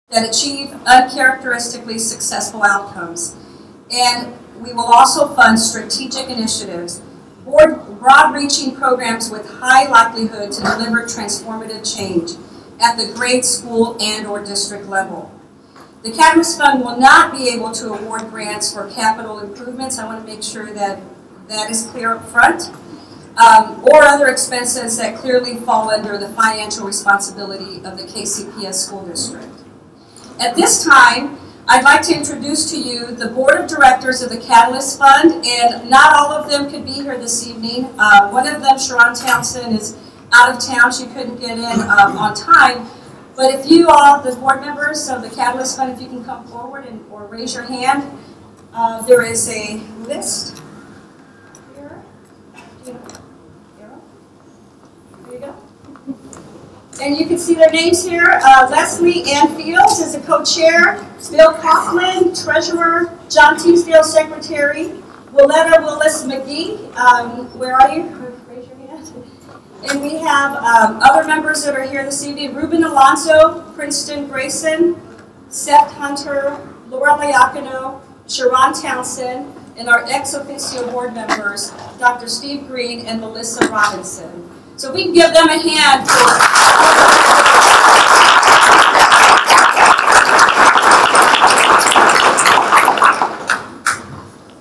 that achieve uncharacteristically successful outcomes. And we will also fund strategic initiatives, broad-reaching programs with high likelihood to deliver transformative change at the grade, school, and/or district level. The Kcbs Fund will not be able to award grants for capital improvements. I want to make sure that that is clear up front, or other expenses that clearly fall under the financial responsibility of the KCPS school district. At this time, I'd like to introduce to you the Board of Directors of the Kcbs Fund, and not all of them could be here this evening. One of them, Sharon Townsend, is out of town. She couldn't get in on time. But if you all, the board members of the Kcbs Fund, if you can come forward or raise your hand, there is a list here. There you go. And you can see their names here. Leslie Ann Fields is a co-chair. Bill Kaufman, treasurer. John Teasdale, secretary. Willetta Willis McGee, where are you? Raise your hand. And we have other members that are here this evening. Ruben Alonso, Princeton Grayson, Seth Hunter, Laura Liacano, Sharon Townsend, and our ex officio board members, Dr. Steve Green and Melissa Robinson. So we can give them a hand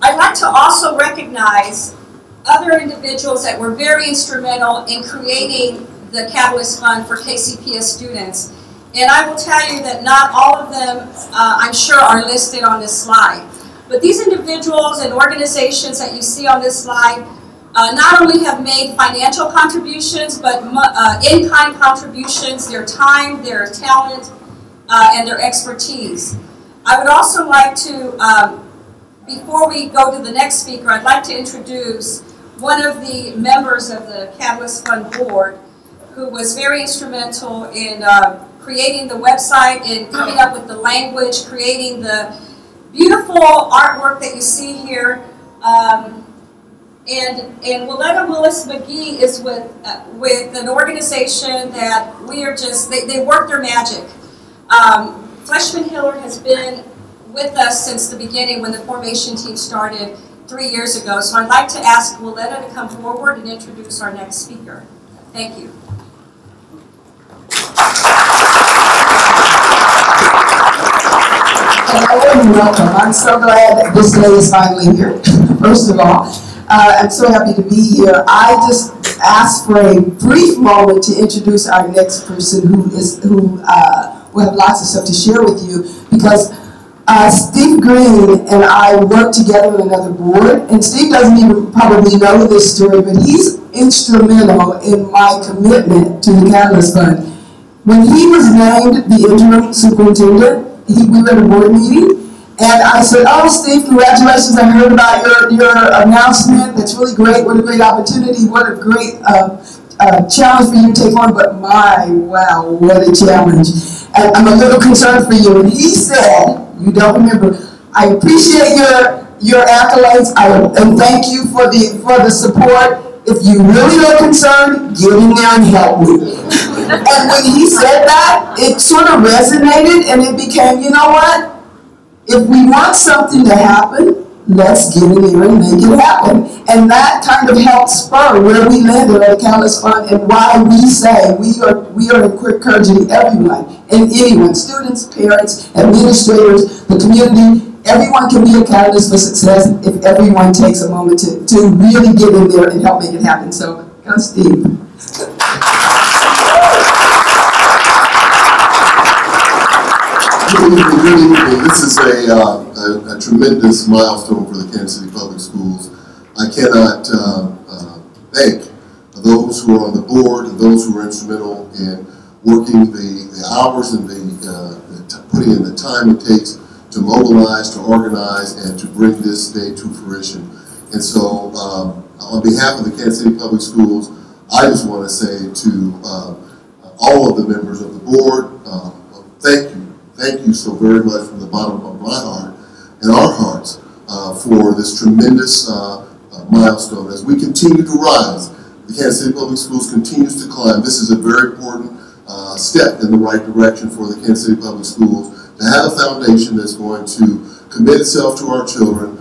I'd like to also recognize other individuals that were very instrumental in creating the Kcbs Fund for KCPS students. And I will tell you that not all of them, I'm sure, are listed on this slide. But these individuals and organizations that you see on this slide not only have made financial contributions, but in-kind contributions, their time, their talent, and their expertise. I would also like to, before we go to the next speaker, I'd like to introduce one of the members of the Kcbs Fund board who was very instrumental in creating the website and coming up with the language, creating the beautiful artwork that you see here. And Willetta Willis McGee is with an organization that we are just, they work their magic. Fleshman Hiller has been with us since the beginning when the formation team started 3 years ago. So I'd like to ask Willetta to come forward and introduce our next speaker. Thank you. Hello and welcome. I'm so glad that this day is finally here, first of all. I'm so happy to be here. I just asked for a brief moment to introduce our next person who will have lots of stuff to share with you, because Steve Green and I work together on another board, and Steve doesn't even probably know this story, but he's instrumental in my commitment to the Kcbs Fund. When he was named the interim superintendent, we were at a board meeting, and I said, "Oh, Steve, congratulations! I heard about your announcement. That's really great. What a great opportunity! What a great challenge for you to take on." But my, wow, what a challenge! And I'm a little concerned for you. And he said, "You don't remember? I appreciate your accolades. And thank you for the support. If you really are concerned, get in there and help me." And when he said that, it sort of resonated, and it became, you know what? If we want something to happen, let's get in there and make it happen. And that kind of helped spur where we landed at the Kcbs Fund, and why we say we are encouraging everyone and anyone, students, parents, administrators, the community. Everyone can be a catalyst for success if everyone takes a moment to really get in there and help make it happen. So, go Steve. Good evening. This is a tremendous milestone for the Kansas City Public Schools. I cannot thank those who are on the board and those who are instrumental in working the hours and putting in the time it takes to mobilize, to organize, and to bring this day to fruition. And so, on behalf of the Kansas City Public Schools, I just want to say to all of the members of the board, thank you. Thank you so very much from the bottom of my heart and our hearts for this tremendous milestone. As we continue to rise, the Kansas City Public Schools continues to climb. This is a very important step in the right direction for the Kansas City Public Schools to have a foundation that's going to commit itself to our children,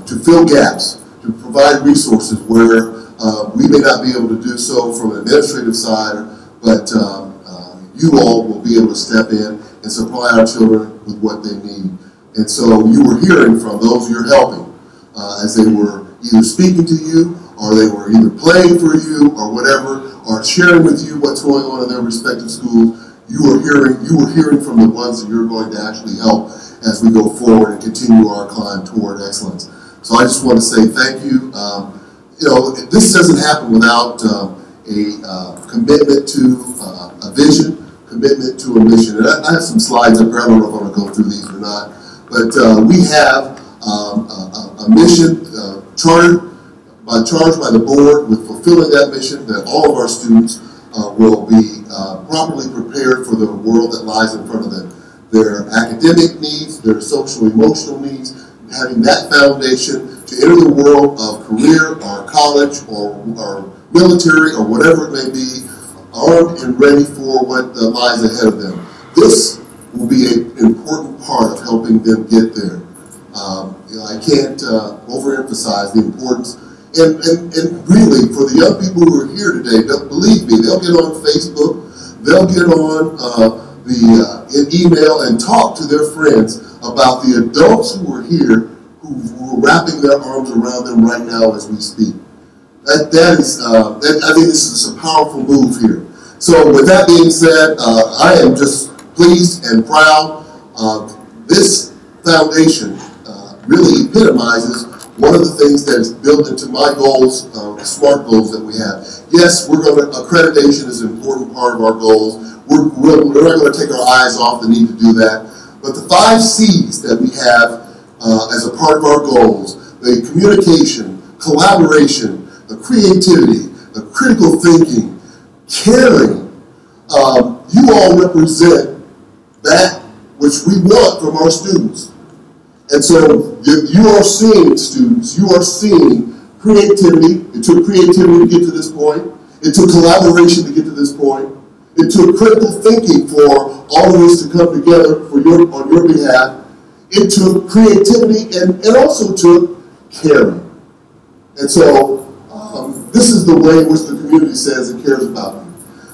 to fill gaps, to provide resources where we may not be able to do so from an administrative side, but you all will be able to step in and supply our children with what they need. And so you were hearing from those you're helping as they were either speaking to you, or they were either playing for you, or whatever, or sharing with you what's going on in their respective schools. You were hearing from the ones that you're going to actually help as we go forward and continue our climb toward excellence. So I just want to say thank you. You know, this doesn't happen without a commitment to a vision, commitment to a mission. And I have some slides up here. I don't know if I'm going to go through these or not, but we have a mission charged by the board with fulfilling that mission, that all of our students will be properly prepared for the world that lies in front of them. Their academic needs, their social emotional needs, having that foundation to enter the world of career or college or military or whatever it may be, armed and ready for what lies ahead of them. This will be an important part of helping them get there. You know, I can't overemphasize the importance. And really, for the young people who are here today, believe me, they'll get on Facebook, they'll get on the email and talk to their friends about the adults who are here who are wrapping their arms around them right now as we speak. I think this is a powerful move here. So with that being said, I am just pleased and proud. This foundation really epitomizes one of the things that is built into my goals, SMART goals that we have. Yes, accreditation is an important part of our goals. We're not going to take our eyes off the need to do that. But the 5 C's that we have as a part of our goals, the communication, collaboration, the creativity, the critical thinking, caring, you all represent that which we want from our students. And so you are seeing, students, you are seeing creativity. It took creativity to get to this point. It took collaboration to get to this point. It took critical thinking for all of us to come together on your behalf. It took creativity and also took caring. And so this is the way in which the community says it cares about you.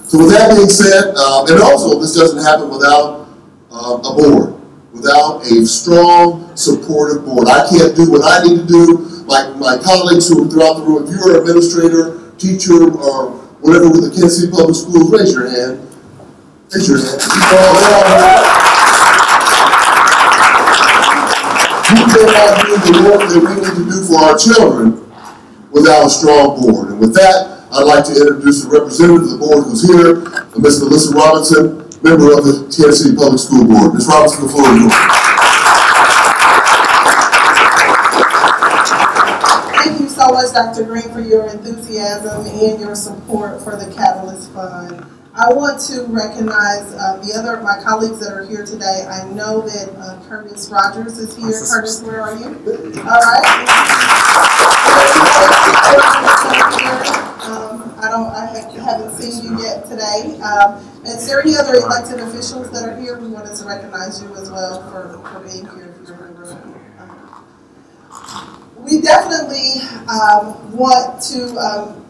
So with that being said, and also this doesn't happen without a board, without a strong, supportive board. I can't do what I need to do. My colleagues who are throughout the room, if you're an administrator, teacher, or whatever with the Kansas City Public Schools, raise your hand. Raise your hand. You cannot do the work that we need to do for our children without a strong board. And with that, I'd like to introduce the representative of the board who's here, Ms. Melissa Robinson, member of the Kansas City Public School Board. Ms. Robinson, the floor is yours. Thank you so much, Dr. Green, for your enthusiasm and your support for the Catalyst Fund. I want to recognize my colleagues that are here today. I know that Curtis Rogers is here. Curtis, where are you? All right. I haven't seen you yet today. Is there any other elected officials that are here? We wanted to recognize you as well for being here. If you're in the room. We definitely want to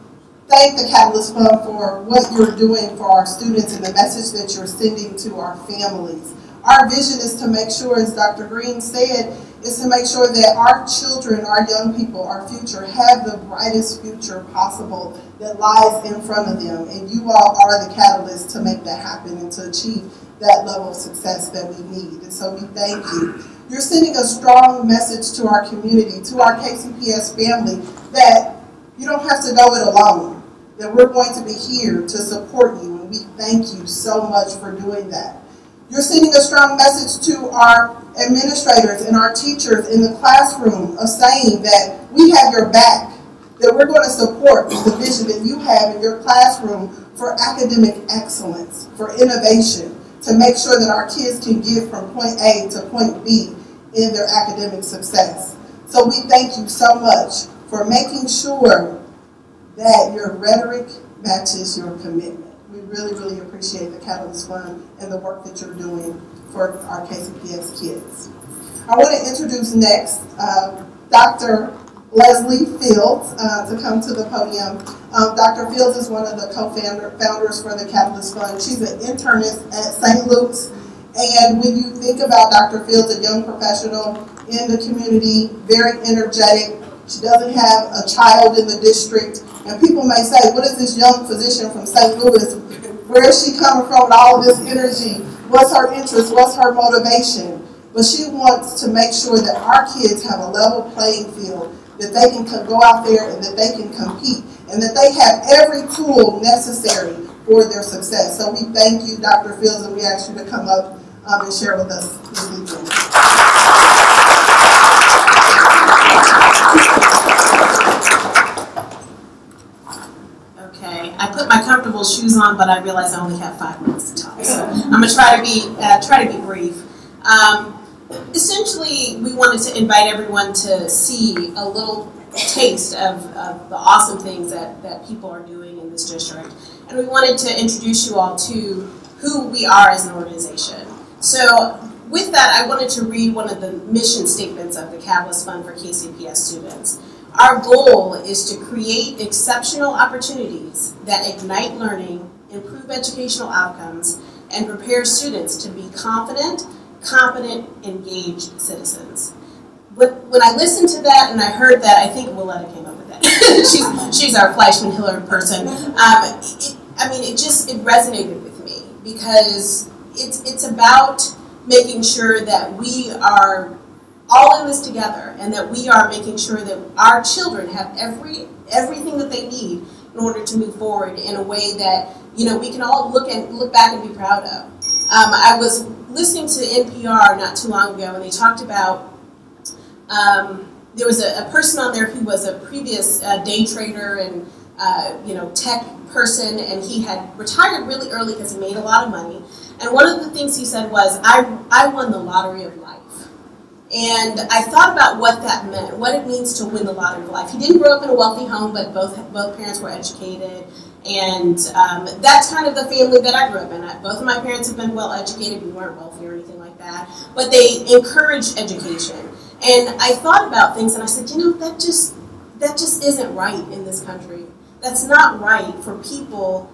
thank the Catalyst Fund for what you're doing for our students and the message that you're sending to our families. Our vision is to make sure, as Dr. Green said, is to make sure that our children, our young people, our future have the brightest future possible that lies in front of them. And you all are the catalyst to make that happen and to achieve that level of success that we need. And so we thank you. You're sending a strong message to our community, to our KCPS family, that you don't have to go it alone, that we're going to be here to support you, and we thank you so much for doing that. You're sending a strong message to our administrators and our teachers in the classroom of saying that we have your back, that we're going to support the vision that you have in your classroom for academic excellence, for innovation, to make sure that our kids can get from point A to point B in their academic success. So we thank you so much for making sure that your rhetoric matches your commitment. We really, really appreciate the Catalyst Fund and the work that you're doing for our KCPS kids. I want to introduce next Dr. Leslie Fields to come to the podium. Dr. Fields is one of the co-founders for the Catalyst Fund. She's an internist at St. Luke's. And when you think about Dr. Fields, a young professional in the community, very energetic, she doesn't have a child in the district. And people may say, what is this young physician from St. Louis? Where is she coming from with all of this energy? What's her interest? What's her motivation? But she wants to make sure that our kids have a level playing field, that they can go out there and that they can compete, and that they have every tool necessary for their success. So we thank you, Dr. Fields, and we ask you to come up and share with us this evening. Okay, I put my comfortable shoes on, but I realize I only have 5 minutes to talk, so I'm gonna try to be brief. Essentially, we wanted to invite everyone to see a little taste of the awesome things that people are doing in this district, and we wanted to introduce you all to who we are as an organization. So with that, I wanted to read one of the mission statements of the Catalyst Fund for KCPS students. Our goal is to create exceptional opportunities that ignite learning, improve educational outcomes, and prepare students to be confident, competent, engaged citizens. When I listened to that and I heard that, I think Willetta came up with that. she's our Fleischman-Hillard person. It resonated with me because it's about making sure that we are all in this together and that we are making sure that our children have everything that they need in order to move forward in a way that we can all look back and be proud of. I was listening to NPR not too long ago, and they talked about there was a person on there who was a previous day trader and tech person, and he had retired really early because he made a lot of money. And one of the things he said was, I won the lottery of life. And I thought about what that meant, what it means to win the lottery of life. He didn't grow up in a wealthy home, but both parents were educated. And that's kind of the family that I grew up in. Both of my parents have been well educated. We weren't wealthy or anything like that. But they encouraged education. And I thought about things and I said, that just isn't right in this country. That's not right for people's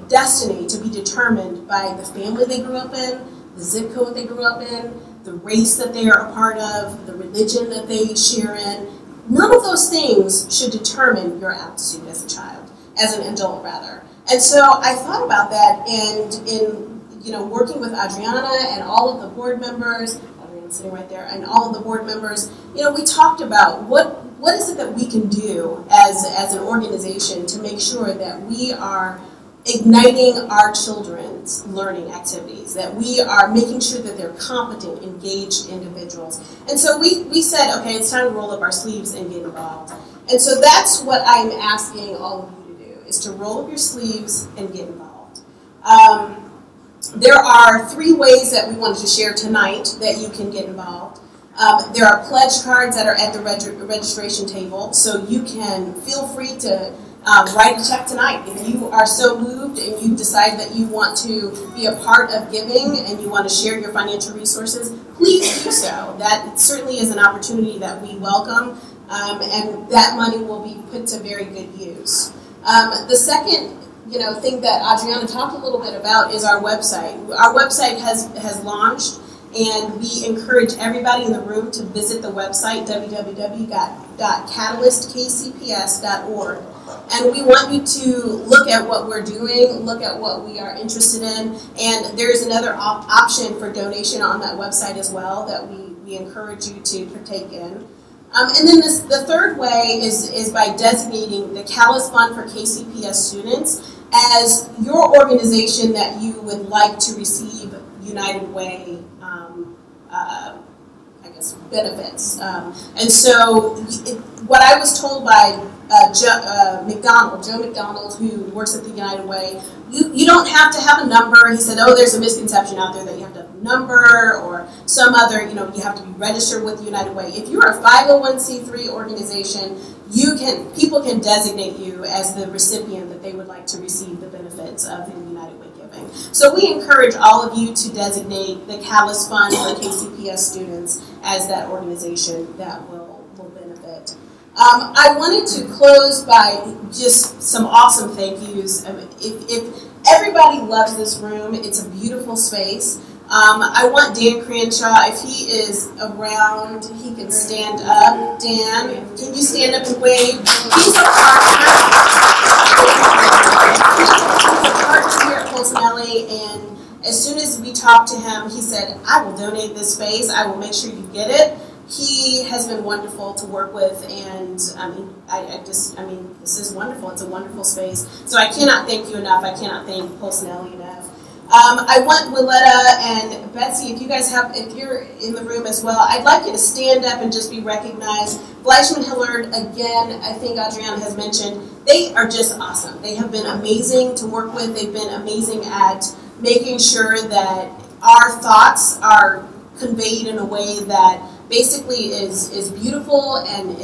destiny to be determined by the family they grew up in, the zip code they grew up in, the race that they are a part of, the religion that they share in. None of those things should determine your aptitude as a child, as an adult rather. And so I thought about that, and in working with Adriana and all of the board members, Adriana's sitting right there, and all of the board members, we talked about what is it that we can do as an organization to make sure that we are igniting our children's learning activities, that we are making sure that they're competent, engaged individuals. And so we said, okay, it's time to roll up our sleeves and get involved. And so that's what I'm asking all of you to do, is to roll up your sleeves and get involved. There are 3 ways that we wanted to share tonight that you can get involved. There are pledge cards that are at the registration table, so you can feel free to write a check tonight. If you are so moved and you decide that you want to be a part of giving and you want to share your financial resources, please do so. That certainly is an opportunity that we welcome, and that money will be put to very good use. The second thing that Adriana talked a little bit about is our website. Our website has launched, and we encourage everybody in the room to visit the website, www.catalystkcps.org. And we want you to look at what we're doing, look at what we are interested in, and there's another option for donation on that website as well that we encourage you to partake in. And then the third way is by designating the Catalyst Fund for KCPS students as your organization that you would like to receive United Way benefits. And so what I was told by Joe McDonald, who works at the United Way, you don't have to have a number. He said, there's a misconception out there that you have to have a number or some other, you have to be registered with the United Way. If you're a 501c3 organization, people can designate you as the recipient that they would like to receive the benefits recipients of the United Way Giving. So we encourage all of you to designate the Catalyst Fund for KCPS students as that organization that will benefit. I wanted to close by just some awesome thank yous. If everybody loves this room, it's a beautiful space. I want Dan Crenshaw, if he is around, he can stand up. Dan, can you stand up and wave? He's a partner. He's a partner here at Polsinelli, and as soon as we talked to him, he said, I will donate this space. I will make sure you get it. He has been wonderful to work with, and this is wonderful. It's a wonderful space. So I cannot thank you enough. I cannot thank Polsinelli enough. I want Willetta and Betsy, if you're in the room as well, I'd like you to stand up and just be recognized. Fleischman Hillard, again, I think Adriana has mentioned, they are just awesome. They have been amazing to work with. They've been amazing at making sure that our thoughts are conveyed in a way that basically is beautiful and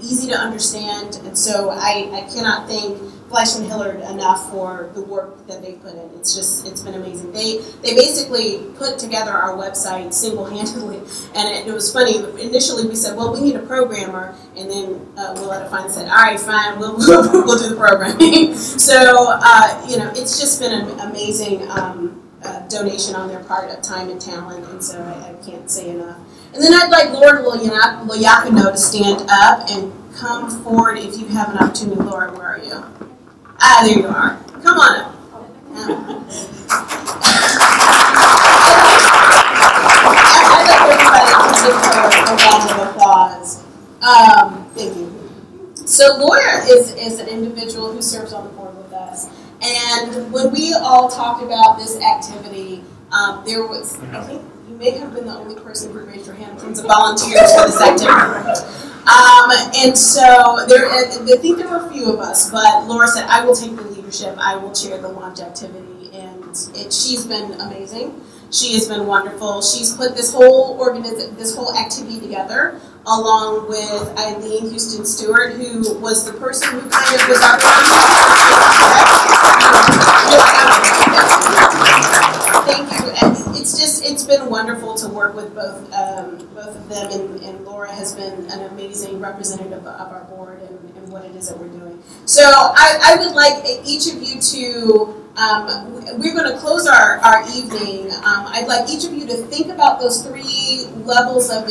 easy to understand. And so I cannot thank Fleischman Hillard enough for the work that they put in. It's been amazing. They basically put together our website single-handedly, and it was funny. Initially we said, well, we need a programmer, and then Willetta finally said, all right, fine, we'll do the programming. So it's just been an amazing donation on their part of time and talent, and so I can't say enough. And then I'd like Laura Loyakino to stand up and come forward if you have an opportunity. Laura, where are you? Ah, there you are. Come on up. I'd like everybody to give her a round of applause. Thank you. So Laura is an individual who serves on the board with us. And when we all talked about this activity, there was, I think you may have been the only person who raised your hand in terms of volunteers for this activity. And so I think there were a few of us, but Laura said, I will take the leadership, I will chair the launch activity, and she's been amazing. She has been wonderful. She's put this whole activity together, along with Eileen Houston Stewart, who was the person who kind of was our Thank you. And it's been wonderful to work with both of them, and Laura has been an amazing representative of our board and what it is that we're doing. So I would like each of you to, we're going to close our evening. I'd like each of you to think about those 3 levels of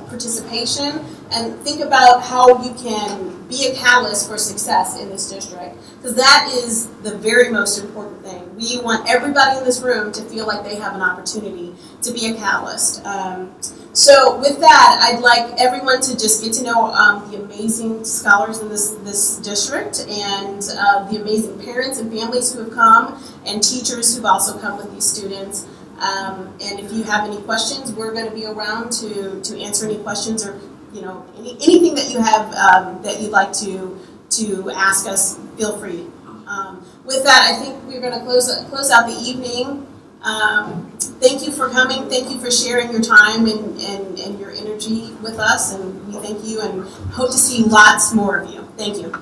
participation and think about how you can be a catalyst for success in this district, because that is the very most important thing. We want everybody in this room to feel like they have an opportunity to be a catalyst. So with that, I'd like everyone to just get to know the amazing scholars in this district, and the amazing parents and families who have come, and teachers who've also come with these students. And if you have any questions, we're going to be around to answer any questions, or anything that you have that you'd like to ask us. Feel free. With that, I think we're going to close out the evening. Thank you for coming. Thank you for sharing your time and your energy with us. And we thank you and hope to see lots more of you. Thank you.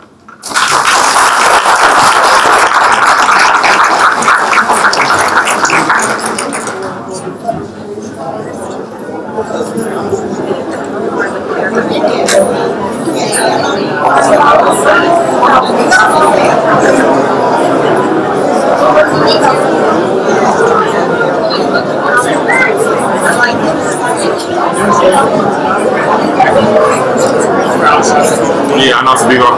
Yeah, I know it's a big one.